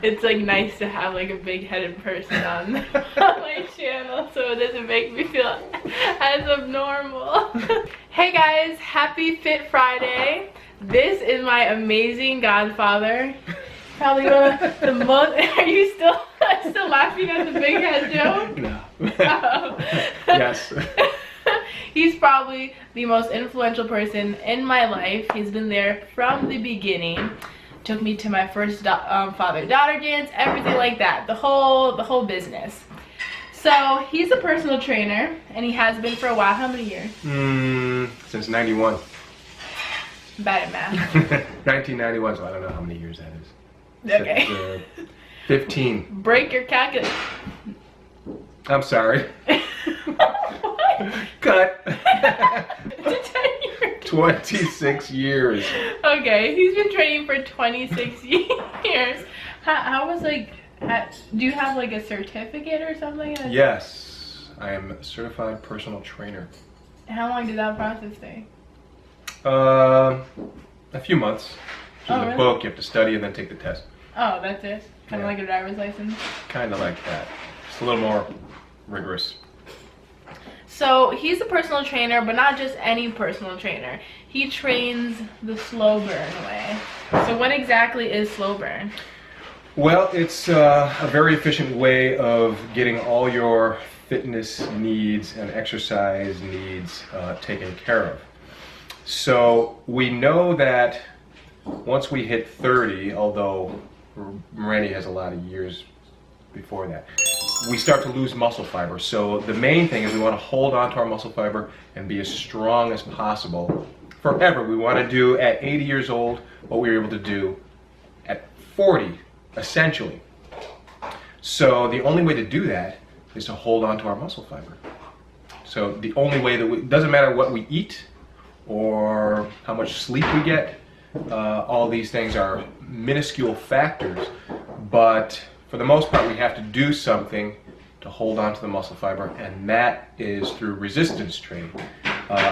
it's like nice to have like a big-headed person on my channel, so it doesn't make me feel as abnormal. Hey guys, happy Fit Friday. This is my amazing godfather. Probably one of the most. Are you still laughing at the big head joke? No. Oh. Yes. He's probably the most influential person in my life. He's been there from the beginning. Took me to my first father-daughter dance, everything like that. The whole business. So he's a personal trainer, and he has been for a while. How many years? Since 91. Bad at math. 1991, so I don't know how many years that is. Okay. 15. Break your calculator. I'm sorry. Cut. 26 years. Okay, he's been training for 26 years. How was like, do you have like a certificate or something? Yes, I am a certified personal trainer. How long did that process take? A few months. There's a Really? book, you have to study and then take the test. Oh, that's it? Kind of Yeah. like a driver's license? Kind of like that. Just a little more rigorous. So he's a personal trainer, but not just any personal trainer. He trains the slow burn way. So what exactly is slow burn? Well, it's a very efficient way of getting all your fitness needs and exercise needs taken care of. So we know that once we hit 30, although Randy has a lot of years before that, we start to lose muscle fiber. So the main thing is we want to hold on to our muscle fiber and be as strong as possible forever. We want to do at 80 years old what we were able to do at 40, essentially. So the only way to do that is to hold on to our muscle fiber. So the only way that it doesn't matter what we eat or how much sleep we get, all these things are minuscule factors, but for the most part we have to do something to hold on to the muscle fiber, and that is through resistance training.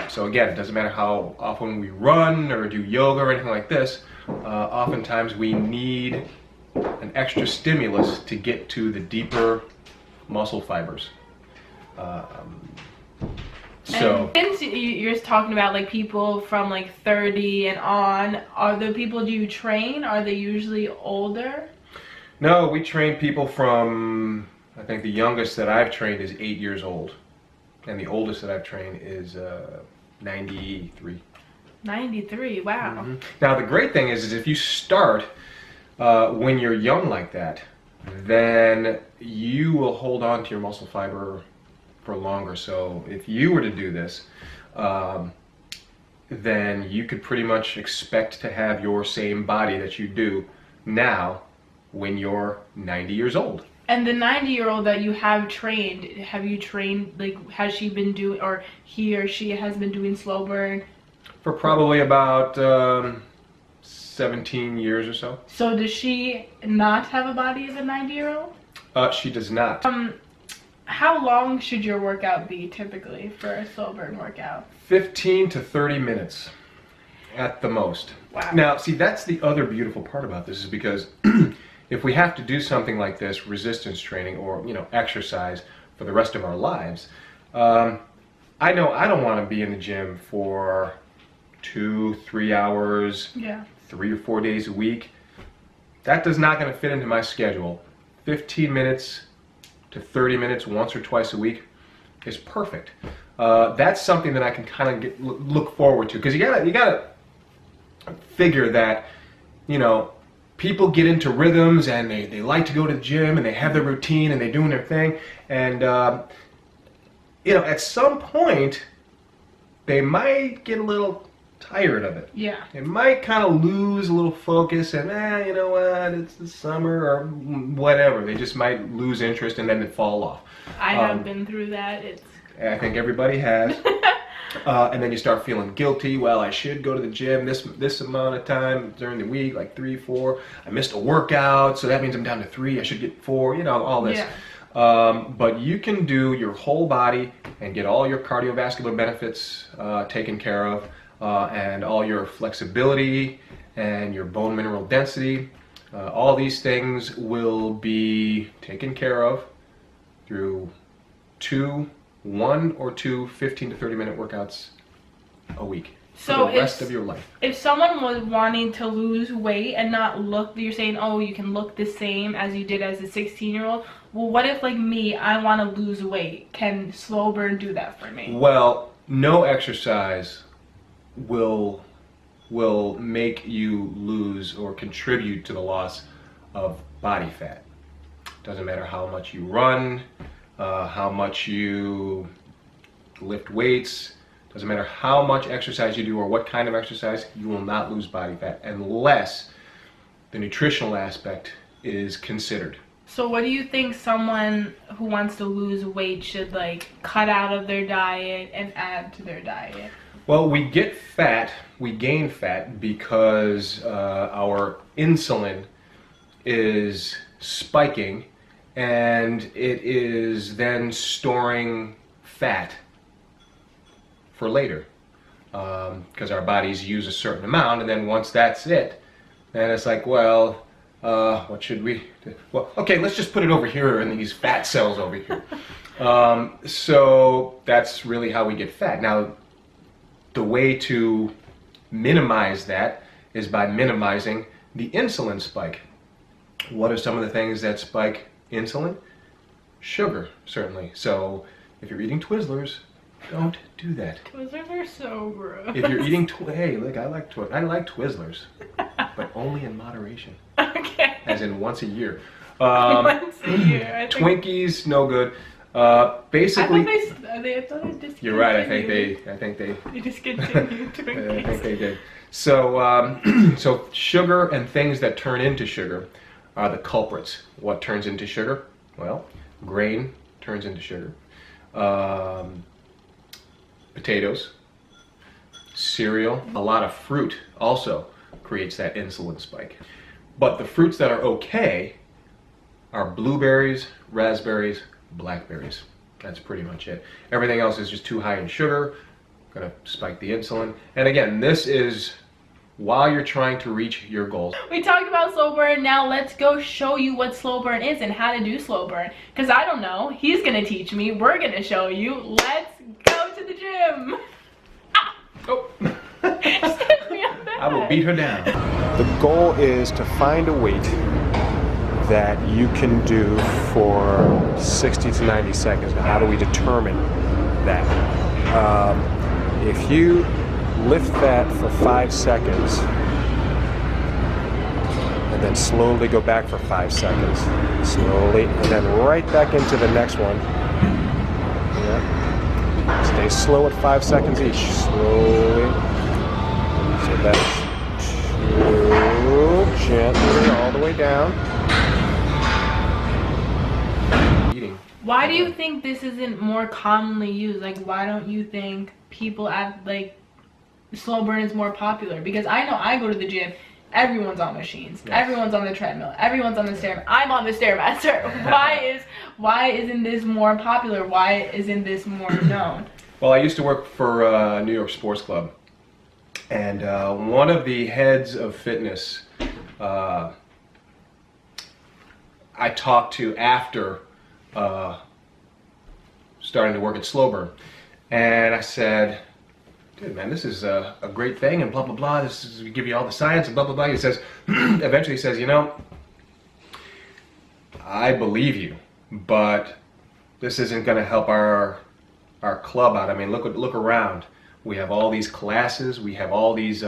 So again, it doesn't matter how often we run or do yoga or anything like this, oftentimes we need an extra stimulus to get to the deeper muscle fibers. So And since you're talking about like people from like 30 and on, are the people you train, are they usually older? no, we train people from, I think the youngest that I've trained is 8 years old, and the oldest that I've trained is 93. 93, wow. Mm-hmm. Now the great thing is if you start when you're young like that, then you will hold on to your muscle fiber for longer. So if you were to do this, then you could pretty much expect to have your same body that you do now when you're 90 years old. And the 90-year-old that you have you trained, like, has she been doing, or he or she has been doing slow burn? For probably about 17 years or so. So does she not have a body of a 90-year-old? She does not. How long should your workout be typically for a slow burn workout? 15 to 30 minutes at the most. Wow. Now, see, that's the other beautiful part about this, is because if we have to do something like this, resistance training or, exercise for the rest of our lives, I know I don't want to be in the gym for 2-3 hours, Yeah. 3 or 4 days a week. That does not going to fit into my schedule. 15 minutes to 30 minutes once or twice a week is perfect. That's something that I can kind of look forward to, because you gotta figure that, people get into rhythms and they like to go to the gym and they have their routine and they're doing their thing, and at some point they might get a little tired of it. Yeah. They might kind of lose a little focus and, you know what, it's the summer or whatever. They just might lose interest and then they fall off. I have been through that. I think everybody has. And then you start feeling guilty. Well, I should go to the gym this amount of time during the week, like 3, 4. I missed a workout, so that means I'm down to 3. I should get 4, all this. Yeah. But you can do your whole body and get all your cardiovascular benefits taken care of, and all your flexibility and your bone mineral density. All these things will be taken care of through 1 or 2 15 to 30 minute workouts a week for the rest of your life. If someone was wanting to lose weight and not look, you're saying, oh, you can look the same as you did as a 16-year-old. Well, what if, like me, I want to lose weight? Can slow burn do that for me? Well, no exercise will make you lose or contribute to the loss of body fat. Doesn't matter how much you run, how much you lift weights, doesn't matter how much exercise you do or what kind of exercise, you will not lose body fat unless the nutritional aspect is considered. So what do you think someone who wants to lose weight should like cut out of their diet and add to their diet? Well, we gain fat because our insulin is spiking and it is then storing fat for later because our bodies use a certain amount, and then once that's it, then it's like, well, what should we do? Well, okay, let's just put it over here in these fat cells over here. So that's really how we get fat. Now, the way to minimize that is by minimizing the insulin spike. What are some of the things that spike insulin? Sugar, certainly. So if you're eating Twizzlers, don't do that. Twizzlers are so gross. If you're eating, hey, look, I like Twizzlers, but only in moderation. Okay. As in once a year. Once a year. I think, Twinkies, no good. Basically, I thought they discontinued. you're right. I think they discontinued Twinkies. I think they did. So, so sugar and things that turn into sugar are the culprits. What turns into sugar? Well, grain turns into sugar. Potatoes, cereal, a lot of fruit also creates that insulin spike. But the fruits that are okay are blueberries, raspberries, blackberries. That's pretty much it. Everything else is just too high in sugar, gonna spike the insulin. And again, this is while you're trying to reach your goals. We talked about slow burn. Now let's go show you what slow burn is and how to do slow burn. Because I don't know. He's gonna teach me. We're gonna show you. Let's go to the gym. Ah. Oh. Just hit me on the I will head. beat her down. The goal is to find a weight that you can do for 60 to 90 seconds. Now, how do we determine that? If you lift that for 5 seconds and then slowly go back for 5 seconds, slowly, and then right back into the next one. Yeah. Stay slow at 5 seconds each, slowly. So that's 2, gently, all the way down. Why do you think this isn't more commonly used? Like, why don't you think people act like slow burn is more popular? Because I know I go to the gym, everyone's on machines, yes. Everyone's on the treadmill, everyone's on the stair. I'm on the stairmaster. Why isn't this more popular? Why isn't this more known? Well, I used to work for New York Sports Club, and one of the heads of fitness I talked to after starting to work at Slow Burn, and I said, dude, man, this is a great thing, and blah blah blah, this is, we give you all the science and blah blah blah. He says, eventually he says, you know, I believe you, but this isn't going to help our club out. I mean, look around. We have all these classes, we have all these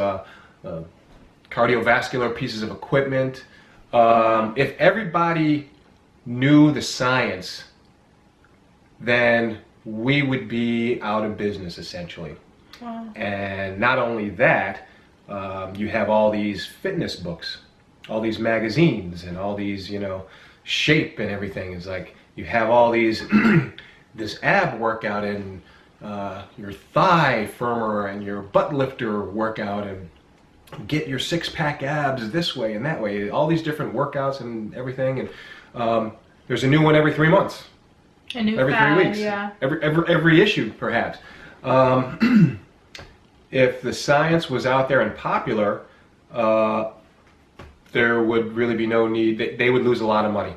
cardiovascular pieces of equipment. If everybody knew the science, then we would be out of business essentially. Wow. And not only that, you have all these fitness books, all these magazines, and all these, you know, Shape and everything. It's like you have all these this ab workout and your thigh firmer and your butt lifter workout and get your six-pack abs this way and that way. All these different workouts and everything, and there's a new one every 3 months. A new every fad, 3 weeks. yeah. Every issue, perhaps. If the science was out there and popular, there would really be no need. They would lose a lot of money.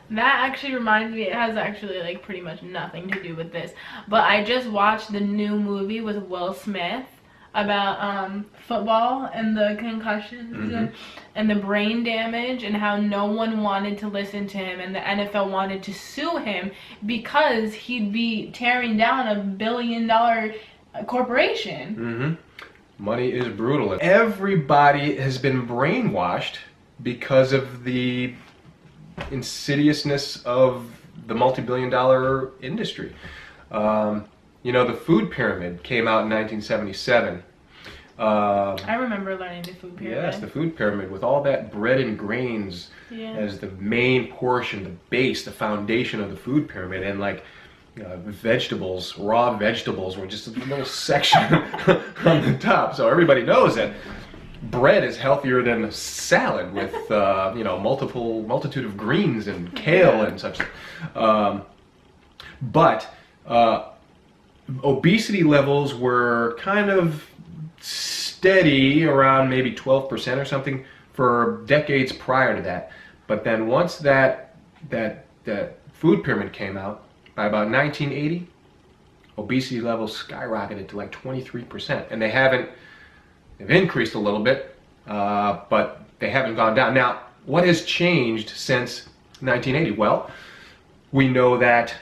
That actually reminds me, it has actually like pretty much nothing to do with this, but I just watched the new movie with Will Smith about football and the concussions and the brain damage, and how no one wanted to listen to him, and the NFL wanted to sue him because he'd be tearing down $1 billion corporation. Money is brutal. Everybody has been brainwashed because of the insidiousness of the multi-billion-dollar industry. You know, the food pyramid came out in 1977. I remember learning the food pyramid. Yes, the food pyramid, with all that bread and grains as the main portion, the base, the foundation of the food pyramid, and like vegetables, raw vegetables were just a little section on the top. So everybody knows that bread is healthier than a salad with you know, multitude of greens and kale and such. But obesity levels were kind of steady around maybe 12% or something for decades prior to that. But then once that food pyramid came out, by about 1980, obesity levels skyrocketed to like 23%, and they've increased a little bit, but they haven't gone down. Now, what has changed since 1980? Well, we know that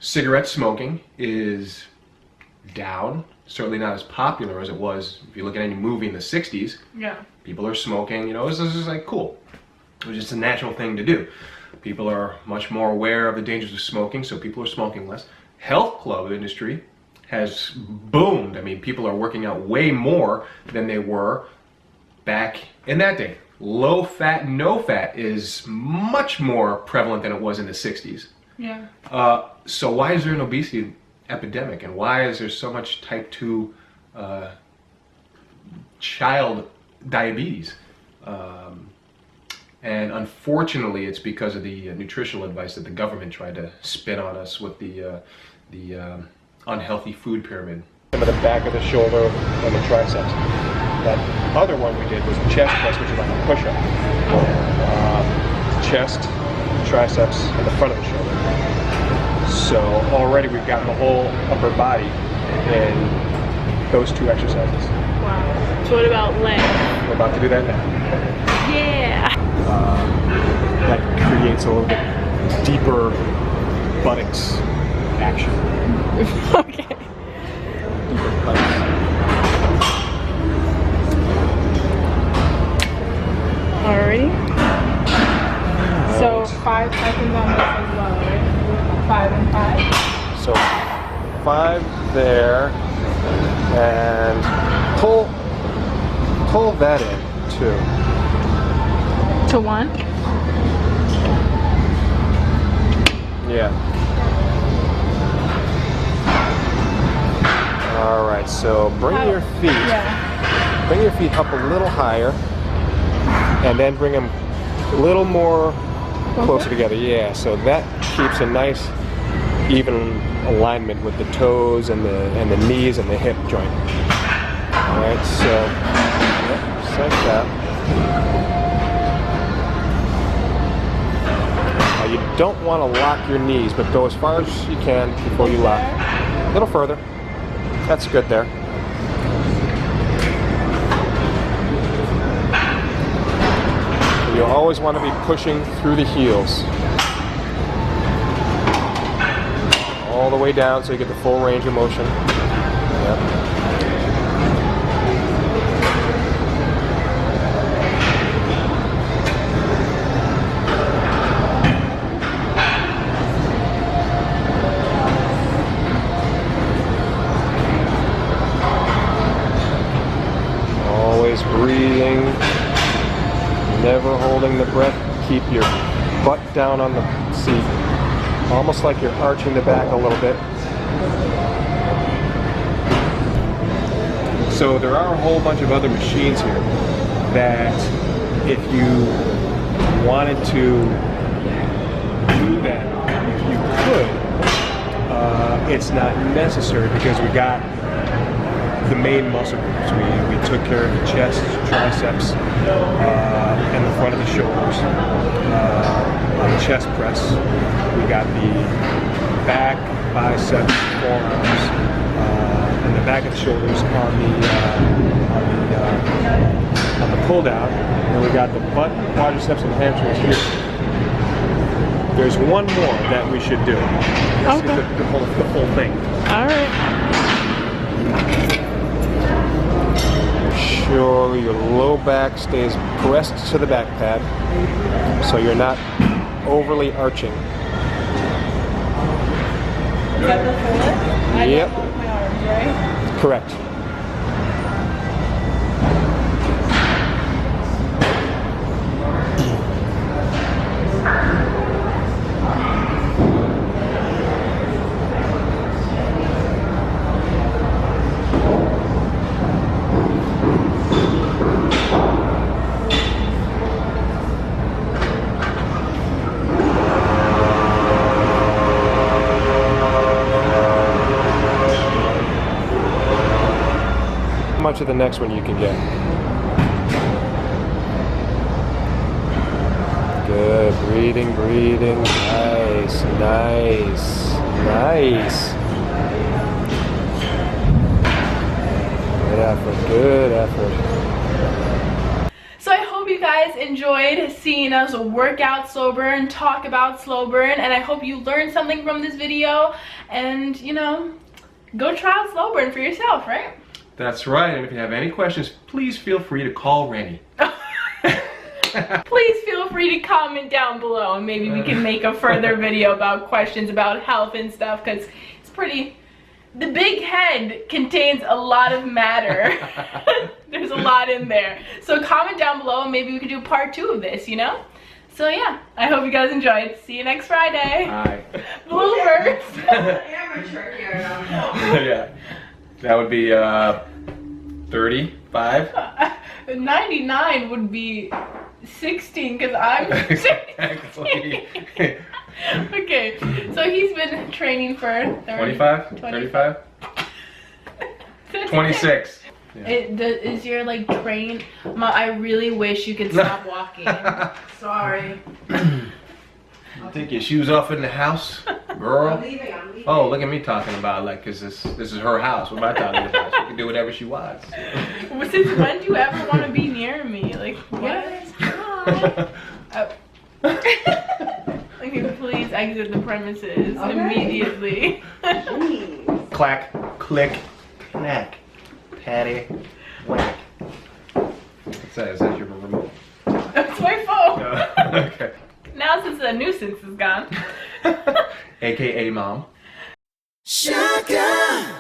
cigarette smoking is down, certainly not as popular as it was. If you look at any movie in the 60s, people are smoking, you know, this is like cool. It was just a natural thing to do. People are much more aware of the dangers of smoking, so people are smoking less. Health club industry has boomed. I mean, people are working out way more than they were back in that day. Low fat, no fat is much more prevalent than it was in the 60s. So why is there an obesity epidemic, and why is there so much type 2 child diabetes? And unfortunately, it's because of the nutritional advice that the government tried to spin on us with the unhealthy food pyramid. Some of the back of the shoulder and the triceps. That other one we did was a chest press, which is like a push-up. Chest, triceps, and the front of the shoulder. So already we've gotten the whole upper body in those 2 exercises. Wow. So what about legs? We're about to do that now. Yeah. That creates a little bit deeper buttocks action. Okay. Deeper buttocks. Alrighty. So 5 seconds on this as well, right? 5 and 5. So 5 there, and pull that in too. To 1? Yeah. All right. So bring your feet up a little higher, and then bring them a little more closer together. Yeah. So that keeps a nice even alignment with the toes and the knees and the hip joint. All right. So set that. You don't want to lock your knees, but go as far as you can before you lock. A little further. That's good there. You'll always want to be pushing through the heels. All the way down so you get the full range of motion. Yep. Breathing, never holding the breath. Keep your butt down on the seat, almost like you're arching the back a little bit. So there are a whole bunch of other machines here that if you wanted to do that, you could. It's not necessary because we got the main muscle groups. We took care of the chest, triceps, and the front of the shoulders. On the chest press, we got the back, biceps, forearms, and the back of the shoulders on the pull down, and we got the butt, quadriceps, and hamstrings here. There's one more that we should do. This is the whole thing. All right. Make sure your low back stays pressed to the back pad, so you're not overly arching. Is that the full? Yep. My arms, right? Correct. How much of the next one you can get? Good, breathing, breathing, nice, nice, nice. Good effort, good effort. So I hope you guys enjoyed seeing us work out slow burn, talk about slow burn, and I hope you learned something from this video and, you know, go try out slow burn for yourself, right? That's right, and if you have any questions, please feel free to call Rennie. Please feel free to comment down below and maybe we can make a further video about questions about health and stuff, because it's pretty, the big head contains a lot of matter. There's a lot in there. So comment down below and maybe we could do part 2 of this, you know? So yeah, I hope you guys enjoyed. See you next Friday. Bye. Bloopers. Amateur here. Yeah. That would be 35. 99 would be 16 because I'm 16. Okay, so he's been training for 25? 35? 26. Yeah. Is your like train? I really wish you could stop walking. Sorry. Take your shoes off in the house, girl. I'm leaving. Oh, look at me talking about like, cause this is her house. What am I talking about? She can do whatever she wants. Well, since when do you ever want to be near me? Like, yes. Okay, please exit the premises immediately. Clack, click, knack, patty, whack. What's that? Is that your remote? That's my phone. Okay. Now since the nuisance is gone. AKA mom. Shaka!